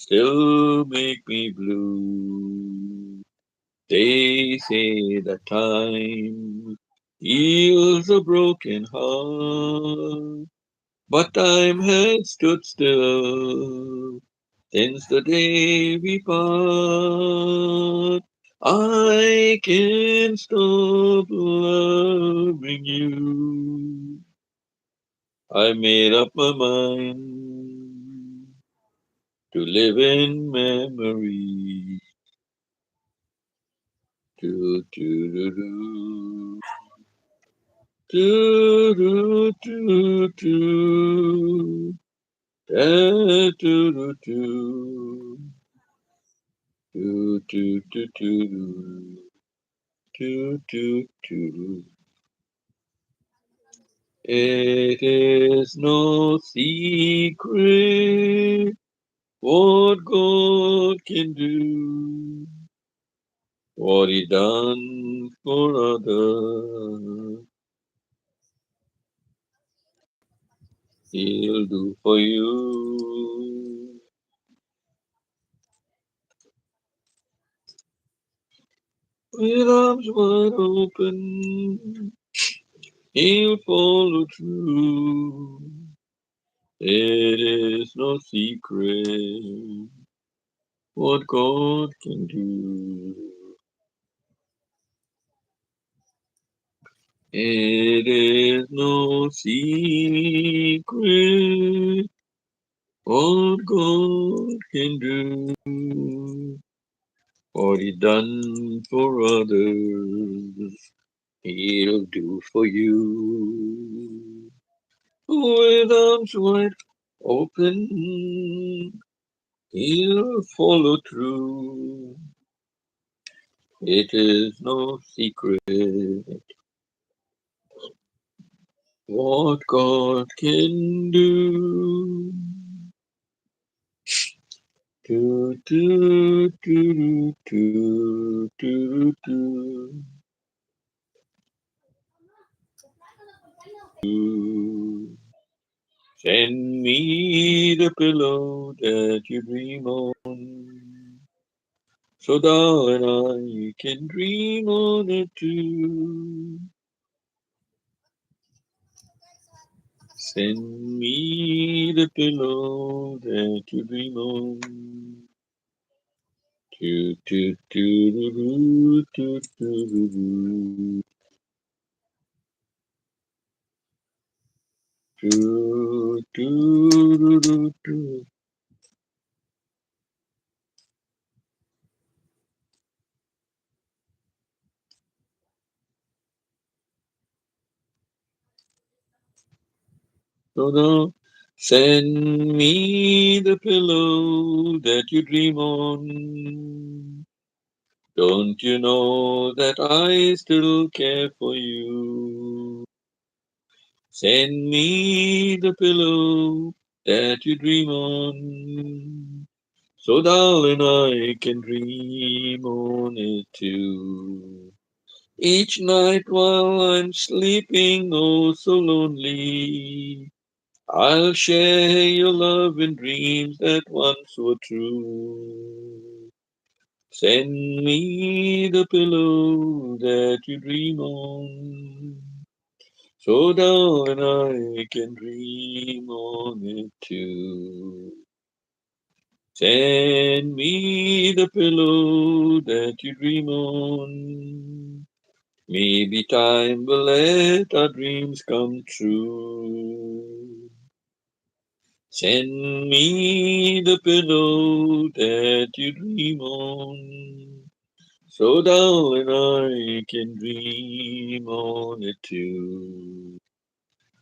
still make me blue. They say that time heals a broken heart, but time has stood still since the day we part. I can't stop loving you. I made up my mind to live in memory. Do, do, do, do. Do, do, do, do. Da, do, do, do. Do, do, do, do. Do, do, do. It is no secret what God can do, what He done for others, He'll do for you. With arms wide open, He'll follow through. It is no secret what God can do. It is no secret what God can do. What He done for others, He'll do for you. With arms wide open, He'll follow through. It is no secret what God can do. Do, do, do, do, do, do, do. Send me the pillow that you dream on, so darling I can dream on it too. Send me the pillow that you dream on. Do, do, do, do, do, do, do, do. Do, do, do, do, do. So now, send me the pillow that you dream on. Don't you know that I still care for you? Send me the pillow that you dream on. So darling, I can dream on it too. Each night while I'm sleeping oh so lonely, I'll share your love and dreams that once were true. Send me the pillow that you dream on, so darling I can dream on it too. Send me the pillow that you dream on. Maybe time will let our dreams come true. Send me the pillow that you dream on, so darling I can dream on it too.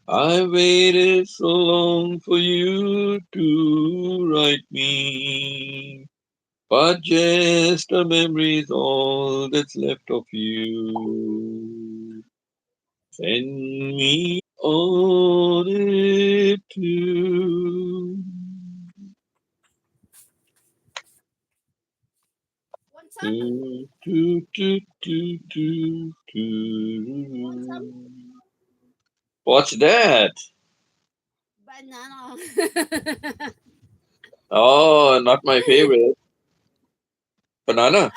I waited so long for you to write me, but just a memory's all that's left of you. Send me on it too. Do, do, do, do, do, do. What's that? Banana. Oh, not my favorite. Banana.